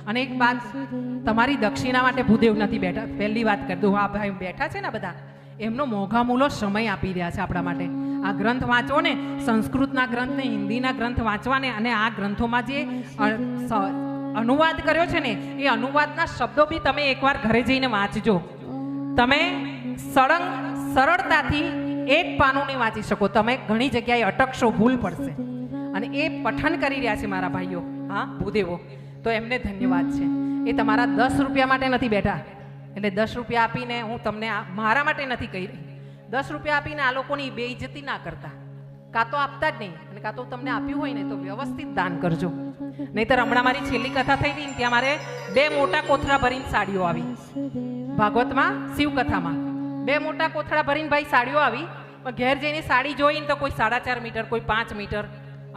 અને એક વાત, તમારી દક્ષિણા માટે ભૂદેવ નથી બેઠા. પહેલી વાત કરી દઉં, આ ભાઈ બેઠા છે ને બધા, એમનો મોઘા મૂલો સમય આપી રહ્યા છે આપણા માટે. આ ગ્રંથ વાંચો ને, સંસ્કૃતના ગ્રંથ ને હિન્દીના ગ્રંથ વાંચવાને, અને આ ગ્રંથોમાં જે અનુવાદ કર્યો છે ને, એ અનુવાદના શબ્દો બી તમે એકવાર ઘરે જઈને વાંચજો. તમે સરળતાથી એક પાનું નહીં વાંચી શકો, તમે ઘણી જગ્યાએ અટકશો, ભૂલ પડશે. અને એ પઠન કરી રહ્યા છે મારા ભાઈઓ, હા ભૂદેવો, તો એમને ધન્યવાદ છે. એ તમારા 10 રૂપિયા માટે નથી બેઠા. એટલે 10 રૂપિયા આપીને હું તમને મારા માટે નથી કહી રહી. 10 રૂપિયા આપીને આ લોકોની બેઇજ્જતી ના કરતા, કાં તો આપતા જ નહીં, અને કાં તો તમને આપ્યું હોય ને તો વ્યવસ્થિત દાન કરજો. નહીંતર હમણાં મારી છેલ્લી કથા થઈ હતી ને, ત્યાં મારે 2 મોટા કોથળા ભરીને સાડીઓ આવી. ભાગવતમાં શિવકથામાં 2 મોટા કોથળા ભરીને ભાઈ સાડીઓ આવી. ઘેર જઈને સાડી જોઈને તો કોઈ 4.5 મીટર, કોઈ 5 મીટર,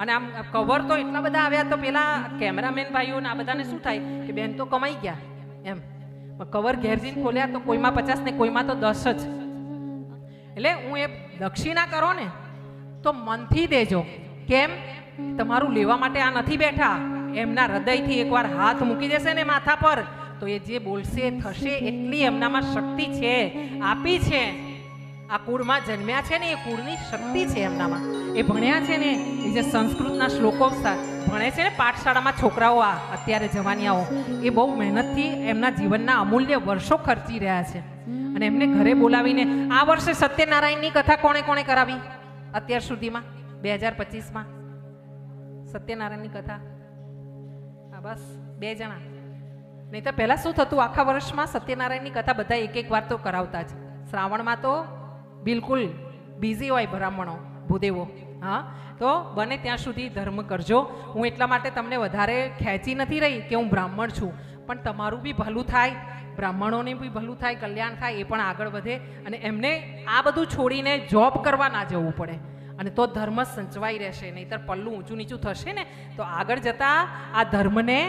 અને આમ કવર તો એટલા બધા આવ્યા. તો પેલા કેમેરામેન ભાઈઓ ને આ બધાને શું થાય કે બેન તો કમાઈ ગયા એમ. કવર ઘેર જઈને ખોલ્યા તો કોઈમાં 50 ને કોઈમાં તો 10 જ. એટલે હું એ દક્ષિણા કરો ને તો મનથી દેજો. કેમ? તમારું લેવા માટે આ નથી બેઠા. એમના હૃદયથી એકવાર હાથ મૂકી દેશે ને માથા પર, તો એ જે બોલશે થશે. એટલી એમનામાં શક્તિ છે, આપી છે. આ કુળમાં જન્મ્યા છે ને, એ કુળની શક્તિ છે એમનામાં. એ ભણ્યા છે ને, એ જે સંસ્કૃતના શ્લોકો ભણે છે ને પાઠશાળામાં છોકરાઓ, આ અત્યારે જવાનિયાઓ, એ બહુ મહેનતથી એમના જીવનના અમૂલ્ય વર્ષો ખર્ચી રહ્યા છે. અને એમને ઘરે બોલાવીને આ વર્ષે સત્યનારાયણની કથા કોણે કોણે કરાવી અત્યાર સુધીમાં 2025માં? સત્યનારાયણની કથા આ બસ 2 જણા. નહીં તો પહેલાં શું થતું, આખા વર્ષમાં સત્યનારાયણની કથા બધા એક વાર તો કરાવતા જ. શ્રાવણમાં તો બિલકુલ બિઝી હોય બ્રાહ્મણો, ભૂદેવો. હા, તો બને ત્યાં સુધી ધર્મ કરજો. હું એટલા માટે તમને વધારે ખેંચી નથી રહી કે હું બ્રાહ્મણ છું, પણ તમારું બી ભલું થાય, બ્રાહ્મણોને બી ભલું થાય, કલ્યાણ થાય, એ પણ આગળ વધે. અને એમને આ બધું છોડીને જોબ કરવા ના જવું પડે, અને તો ધર્મ સંચવાઈ રહેશે. નહીંતર પલ્લું ઊંચું નીચું થશે ને તો આગળ જતા આ ધર્મને,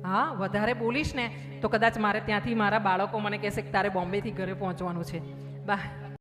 હા વધારે બોલીશ ને તો કદાચ મારે ત્યાંથી મારા બાળકો મને કહેશે કે તારે બોમ્બેથી ઘરે પહોંચવાનું છે. બા